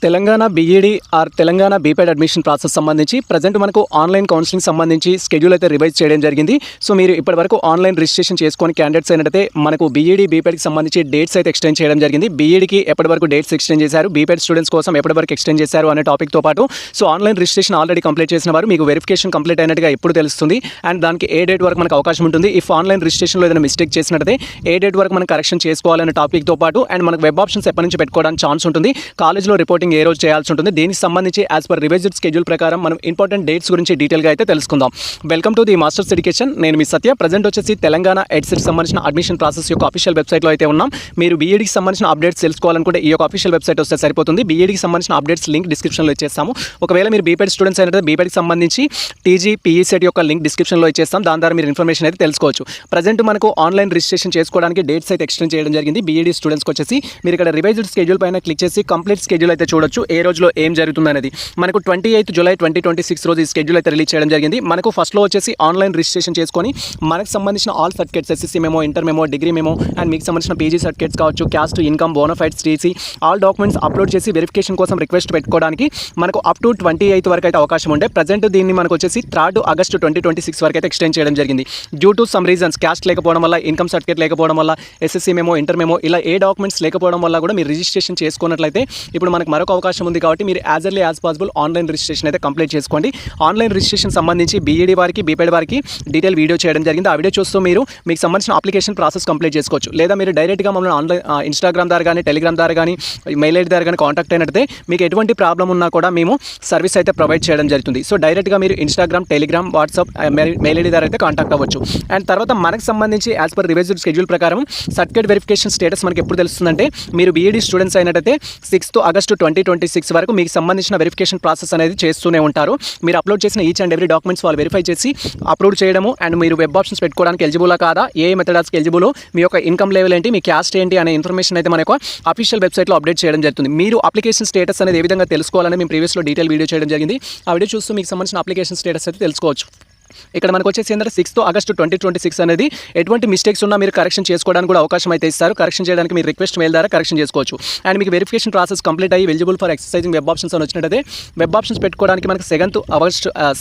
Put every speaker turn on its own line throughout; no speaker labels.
Telangana BEd or Telangana BPEd admission process సంబంధించి present మనకు online counselling సంబంధించి షెడ్యూల్ అయితే రివైజ్ చేయడం జరిగింది. సో మీరు ఇప్పటివరకు ఆన్లైన్ రిజిస్ట్రేషన్ చేసుకొని క్యాండిడేట్స్ అయినట్టయితే మనకు బీఈడీ బీపెడ్కి సంబంధించి డేట్స్ అయితే ఎక్స్టెండ్ చేయడం జరిగింది. బీఈడీకి ఎప్పటివరకు డేట్స్ ఎక్స్టెండ్ చేశారు, బీపెడ్ స్టూడెంట్స్ కోసం ఎప్పటివరకు ఎక్స్టెండ్ చేశారు అనే టాపిక్తో పాటు so online registration already complete చేసిన వారు మీకు వెరిఫికేషన్ కంప్లీట్ అయినట్టుగా ఎప్పుడు తెలుస్తుంది అండ్ దానికి ఏ డేట్ వరకు మనకు అవకాశం ఉంటుంది, ఇఫ్ ఆన్లైన్ రిజిస్ట్రేషన్లో ఏదైనా మిస్టేక్ చేసినట్టయితే ఏ డేట్ వరకు మనం కరెక్షన్ చేసుకోవాలనే టాపిక్తో పాటు అండ్ మనకు వెబ్ ఆప్షన్స్ ఎప్పటి నుంచి పెట్టుకోవడానికి ఛాన్స్ ఉంటుంది, కాలేజ్లో రిపోర్టింగ్ ఏ రోజు చేయాల్సి ఉంటుంది, దీనికి సంబంధించి యాజ్ పర్ రివైజ్డ్ షెడ్యూల్ ప్రకారం మనం ఇంపార్టెంట్ డేట్స్ గురించి డీటెయిల్గా అయితే తెలుసుకుందాం. Welcome to the masters education. నేను మీ సత్య. ప్రజెంట్ వచ్చేసి తెలంగాణ ఎడ్సెట్ సంబంధించిన అడ్మిషన్ ప్రాసెస్ యొక్క అఫీషియల్ వెబ్సైట్లో అయితే ఉన్నాం. మీరు బీఈడీకి సంబంధించిన అప్డేట్స్ తెలుసుకోవాలనుకుంటే ఈ యొక్క అఫీషియల్ వెబ్సైట్ వస్తే సరిపోతుంది. బీఈడీకి సంబంధించిన అప్డేట్స్ లింక్ డిస్క్రిప్షన్లో ఇచ్చేస్తాము. ఒకవేళ మీరు బీపెడ్ స్టూడెంట్స్ అయితే బీపెడ్కి సంబంధించి టీజీ పీఈ సెట్ యొక్క లింక్ డిస్క్రిప్షన్లో ఇచ్చేస్తాం. దాని ద్వారా మీరు ఇన్ఫర్మేషన్ అయితే తెలుసుకోవచ్చు. ప్రజెంట్ మనకు ఆన్లైన్ రిజిస్ట్రేషన్ చేసుకోవడానికి డేట్స్ అయితే ఎక్స్టెండ్ చేయడం జరిగింది. బీఈడీ స్టూడెంట్స్కి వచ్చేసి మీరు ఇక్కడ రివైజ్డ్ షెడ్యూల్ పైన క్లిక్ చేసి కంప్లీట్ షెడ్యూల్ అయితే చూడొచ్చు, ఏ రోజులో ఏం జరుగుతుంది అనేది. మనకు 28 జూలై 2026 రోజు ఈ షెడ్యూల్ అయితే రిలీజ్ చేయడం జరిగింది. మనకు ఫస్ట్లో వచ్చేసి ఆన్లైన్ రిజిస్ట్రేషన్ చేసుకొని మనకు సంబంధించిన all certificates SSC memo, inter memo, degree memo and మీకు సంబంధించిన పీజీ సర్టిఫికేట్స్ కావచ్చు, caste, income, bona fides, TC all documents upload చేసి వెరిఫికేషన్ కోసం రిక్వెస్ట్ పెట్టుకోవడానికి మనకు అప్ టు 28 వరకు అయితే అవకాశం ఉండే. ప్రజెంట్ దీన్ని మనకు వచ్చేసి 3 ఆగస్టు 2026 వరకు అయితే ఎక్స్టెండ్ చేయడం జరిగింది. Due to some reasons, caste లేకపోవడం వల్ల, ఇన్కమ్ సర్టిఫికేట్ లేకపోవడం వల్ల, ఎస్ఎస్సీ మెమో, ఇంటర్ మెమో ఇలా ఏ డాక్యుమెంట్స్ లేకపోవడం వల్ల కూడా మీరు రిజిస్ట్రేషన్ చేసుకున్నట్లయితే ఇప్పుడు మనకు మరొక అవకాశం ఉంది. కాబట్టి మీరు as early as possible online registration అయితే కంప్లీట్ చేసుకోండి. ఆన్లైన్ రిజిస్ట్రేషన్ సంబంధించి బీఈడీ వారికి, బీపెడ్ వారికి డీటెయిల్ వీడియో చేయడం జరిగింది. ఆ వీడియో చూస్తూ మీరు మీకు సంబంధించిన అప్లికేషన్ ప్రాసెస్ కంప్లీట్ చేసుకోవచ్చు. లేదా మీరు డైరెక్ట్గా మమ్మల్ని ఆన్లైన్ ఇన్స్టాగ్రామ్ ద్వారా కానీ, టెలిగ్రామ్ ద్వారా కానీ, మెయిల్ ఐడి ద్వారా కానీ కాంటాక్ట్ అయినట్లయితే మీకు ఎటువంటి ప్రాబ్లం ఉన్నా కూడా మేము సర్వీస్ అయితే ప్రొవైడ్ చేయడం జరుగుతుంది. సో డైరెక్ట్గా మీరు Instagram, Telegram, WhatsApp, mail ID ద్వారా అయితే కాంటాక్ట్ అవ్వచ్చు. అండ్ తర్వాత మనకు సంబంధించి యాజ్ పర్ రివైజ్డ్ షెడ్యూల్ ప్రకారం సర్టిఫికేట్ వెరిఫికేషన్ స్టేటస్ మనకి ఎప్పుడు తెలుస్తుందంటే మీరు బీఈడీ స్టూడెంట్స్ అయినట్టయితే 6 ఆగస్టు 2026 వరకు మీకు సంబంధించిన వెరిఫికేషన్ ప్రాసెస్ అనేది చేస్తూనే ఉంటారు. మీరు అప్లోడ్ చేసిన ఈచ్ అండ్ ఎవ్రీ డాక్యుమెంట్స్ వాళ్ళు వెరిఫై చేసి అప్లోడ్ చేయడము అండ్ మీరు వెబ్ ఆప్షన్స్ పెట్టుకోవడానికి ఎలిజిబులా కాదా, ఏ మెథడాస్కి ఎలిజిబుల్, మీ యొక్క ఇన్కమ్ లెవెల్ ఏంటి, మీ క్యాస్ట్ ఏంటి అనే ఇన్ఫర్మేషన్ అయితే మనకు అఫీషియల్ వెబ్సైట్లో అప్డేట్ చేయడం జరుగుతుంది. మీరు అప్లికేషన్ స్టేటస్ అనేది ఏ విధంగా తెలుసుకోవాలని మేము ప్రీవియస్లో డీటెయిల్ వీడియో చేయడం జరిగింది. ఆ వీడియో చూస్తూ మీకు సంబంధించిన అప్లికేషన్ స్టేటస్ అయితే తెలుసుకోవచ్చు. ఇక్కడ మనకు వచ్చేసి ఏంటంటే 6 ఆగస్టు 2026 అనేది ఎటువంటి మిస్టేక్స్ ఉన్నా మీరు కరెక్షన్ చేసుకోవడానికి కూడా అవకాశం అయితే ఇస్తారు. కరెక్షన్ చేయడానికి మీరు రిక్వెస్ట్ మెయిల్ ద్వారా కరెక్షన్ చేసుకోవచ్చు. అండ్ మీకు వెరిఫికేషన్ ప్రాసెస్ కంప్లీట్ అయ్యి eligible for exercising web options అని వచ్చినట్టయితే వెబ్ ఆప్షన్స్ పెట్టుకోవడానికి మనకు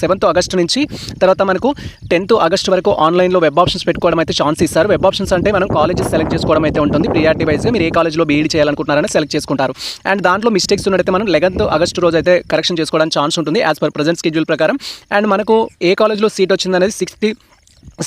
7th ఆగస్టు నుంచి తర్వాత మనకు 10th ఆగస్టు వరకు ఆన్లైన్లో వెబ్ ఆప్షన్స్ పెట్టుకోవడం అయితే ఛాన్స్ ఇస్తారు. వెబ్ ఆప్షన్స్ అంటే మనం కాలేజెస్ సెలెక్ట్ చేసుకోవడం అయితే ఉంటుంది. ప్రియారిటీ వైజ్గా మీరు ఏ కాలేజ్లో బీఈడీ చేయాలనుకుంటున్నారని సెలెక్ట్ చేసుకుంటారు. అండ్ దాంట్లో మిస్టేక్స్ ఉన్నట్టయితే మనం 11th ఆగస్టు రోజు అయితే కరెక్షన్ చేసుకోవడానికి ఛాన్స్ ఉంటుంది యాజ్ పర్ ప్రజెంట్ షెడ్యూల్ ప్రకారం. అండ్ మనకు ఏ కాలేజ్లో సీట్ వచ్చిందనేది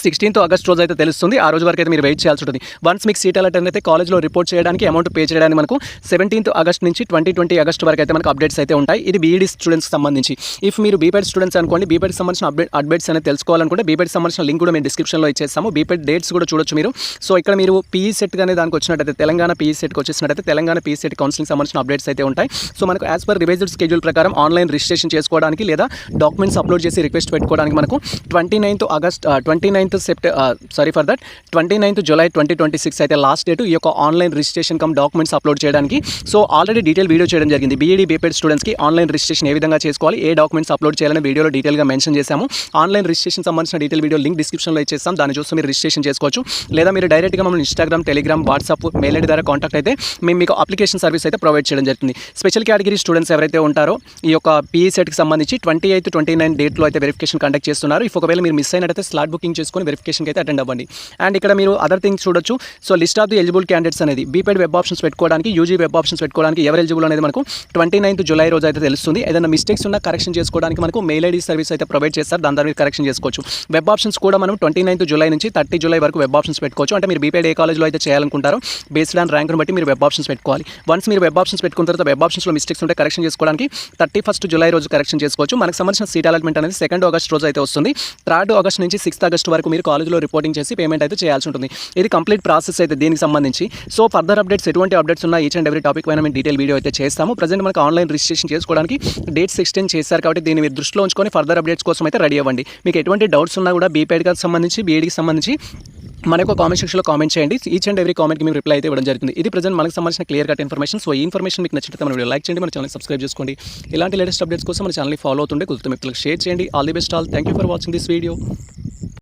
16th ఆగస్ట్ రోజు అయితే తెలుస్తుంది. ఆ రోజు వరకు అయితే మీరు వెయిట్ చేయాల్సి ఉంటుంది. వన్స్ మీకు సీట్ అలర్ట్ అయితే కాలేజ్లో రిపోర్ట్ చేయడానికి అమౌంట్ పే చేయడానికి మనకు 17th ఆగస్ట్ నుంచి 2020 ఆగస్ట్ వరకు అయితే మనకు అప్డేట్స్ అయితే ఉంటాయి. ఇది బీఈడీ స్టూడెంట్స్కి సంబంధించి. ఇఫ్ మీరు బీపెడ్ స్టూడెంట్స్ అనుకోండి, బీపెడ్కి సంబంధించిన అప్డేట్స్ అనేది తెలుసుకోవాలనుకుంటే బీపెడ్కి సంబంధించిన లింక్ కూడా మేము డిస్క్రిప్షన్లో ఇచ్చేస్తాము. బీపెడ్ డేట్స్ కూడా చూడొచ్చు మీరు. సో ఇక్కడ మీరు పీఈ సెట్ అనే దానికి వచ్చినట్టయితే తెలంగాణ పీఈ సెట్కి వచ్చేసినట్టయితే తెలంగాణ పీఈ సెట్ కౌన్సిలింగ్ సంబంధించిన అప్డేట్స్ అయితే ఉంటాయి. సో మనకు యాజ్ పర్ రివైజ్డ్ షెడ్యూల్ ప్రకారం ఆన్లైన్ రిజిస్ట్రేషన్ చేసుకోవడానికి లేదా డాక్యుమెంట్స్ అప్లోడ్ చేసి రిక్వెస్ట్ పెట్టుకోవడానికి మనకు 29th జూలై 2026 అయితే లాస్ట్ డేట్ ఈ యొక్క online registration come documents upload చేయడానికి. సో ఆల్రెడీ డీటెయిల్ వీడియో చేయడం జరిగింది. బీఈడీ బీపెడ్ స్టూడెంట్స్కి ఆన్లైన్ రిజిస్ట్రేషన్ ఏ విధంగా చేసుకోవాలి, ఏ డాక్యుమెంట్స్ అప్లోడ్ చేయాలని వీడియోలో డీటెయిల్గా మెన్షన్ చేశాము. ఆన్లైన్ రిజిస్ట్రేషన్ సంబంధించిన డీటెయిల్ వీడియో లింక్ డిస్క్రిప్షన్లో ఇచ్చేస్తాం. దాన్ని చూస్తే మీరు రిజిస్ట్రేషన్ చేసుకోవచ్చు. లేదా మీరు డైరెక్ట్గా మమ్మల్ని Instagram, Telegram, WhatsApp, mail ID ద్వారా కాంటాక్ట్ అయితే మేము మీకు అప్లికేషన్ సర్వీస్ అయితే ప్రొవైడ్ చేయడం జరుగుతుంది. స్పెషల్ కేటగిరీ స్టూడెంట్స్ ఎవరైతే ఉంటారో ఈ యొక్క పీఈ సెట్కి సంబంధించి 28, 29 డేట్లో అయితే వెరిఫికేషన్ కండక్ట్ చేస్తున్నారు. ఇఫ్ ఒకవేళ మీరు మిస్ అయినట్టయితే స్లాట్ బుకింగ్ చేసుకొని వెరిఫికేషన్కి అయితే అటెండ్ అవ్వండి. అండ్ ఇక్కడ మీరు అదర్ థింగ్స్ చూడొచ్చు. So list of the eligible candidates అనేది బీపెడ్ వెబ్ ఆప్షన్స్ పెట్టుకోవడానికి, యూజీ వెబ్ ఆప్షన్స్ పెట్టుకోవడానికి ఎవరు ఎలిజిబుల్ అనేది మనకు 29th జూలై రోజు అయితే తెలుస్తుంది. ఏదైనా మిస్టేక్స్ ఉన్నా కరెక్షన్ చేసుకోవడానికి మనకు మెయిల్ ఐడి సర్వీస్ అయితే ప్రొవైడ్ చేస్తారు. దాని ద్వారా మీరు కరెక్షన్ చేసుకోవచ్చు. వెబ్ ఆప్షన్స్ కూడా మనం 29th జూలై నుంచి 30 జూలై వరకు వెబ్ ఆప్షన్స్ పెట్టుకోవచ్చు. అంటే మీరు బీపెడ్ ఏ కాలేజ్లో అయితే చేయాలనుకుంటారో బేస్డ్ ఆన్ ర్యాంక్ను బట్టి మీరు వెబ్ ఆప్షన్స్ పెట్టుకోవాలి. వన్స్ మీరు వెబ్ ఆప్షన్స్ పెట్టుకున్న తర్వాత వెబ్ ఆప్షన్స్లో మిస్టేక్స్ ఉంటే కరెక్షన్ చేసుకోవడానికి 31st జూలై రోజు కరెక్షన్ చేసుకోవచ్చు. మనకు సంబంధించిన సీట్ అలాట్మెంట్ అనేది 2nd ఆగస్ట్ రోజు అయితే వస్తుంది. 3rd ఆగస్ట్ నుంచి 6th ఆగస్ట్ వరకు మీరు కాలేజ్లో రిపోర్టింగ్ చేసి పేమెంట్ అయితే చేయాల్సి ఉంటుంది. ఇది కంప్లీట్ ప్రాసెస్ అయితే దీనికి సంబంధించి. సో ఫర్దర్ అప్డేట్స్ ఎటువంటి అప్డేట్స్ ఉన్నా ఈచ్ అండ్ ఎవ్రీ టాపిక్ పైన మేము డీటెయిల్ వీడియో అయితే చేస్తాము. ప్రజెంట్ మనకు ఆన్లైన్ రిజిస్ట్రేషన్ చేసుకోవడానికి డేట్స్ ఎక్స్టెండ్ చేశారు కాబట్టి దీన్ని మీరు దృష్టిలో ఉంచుకొని ఫర్దర్ అప్డేట్స్ కోసం అయితే రెడీ అవ్వండి. మీకు ఎటువంటి డౌట్స్ ఉన్నా కూడా బీపెడ్కి సంబంధించి, బీఈడీకి సంబంధించి మనకు కామెంట్ సెక్షన్లో కామెంట్ చేయండి. ఈచ్ అండ్ ఎవ్రీ కామెంట్కి మేము రిప్లై అయితే ఇవ్వడం జరుగుతుంది. ఇది ప్రజెంట్ మనకు సంబంధించిన క్లియర్ కట్ ఇన్ఫర్మేషన్. సో ఈ ఇన్ఫర్మేషన్ మీకు నచ్చితే మన వీడియో లైక్ చేయండి, మన ఛానల్ సబ్స్క్రైబ్ చేసుకోండి. ఇలాంటి లేటెస్ట్ అప్డేట్స్ కోసం మన ఛానల్ని ఫాలో అవుతుండే కుదిరితే మిత్రులకు షేర్ చేయండి. All the best all. Thank you for watching this video.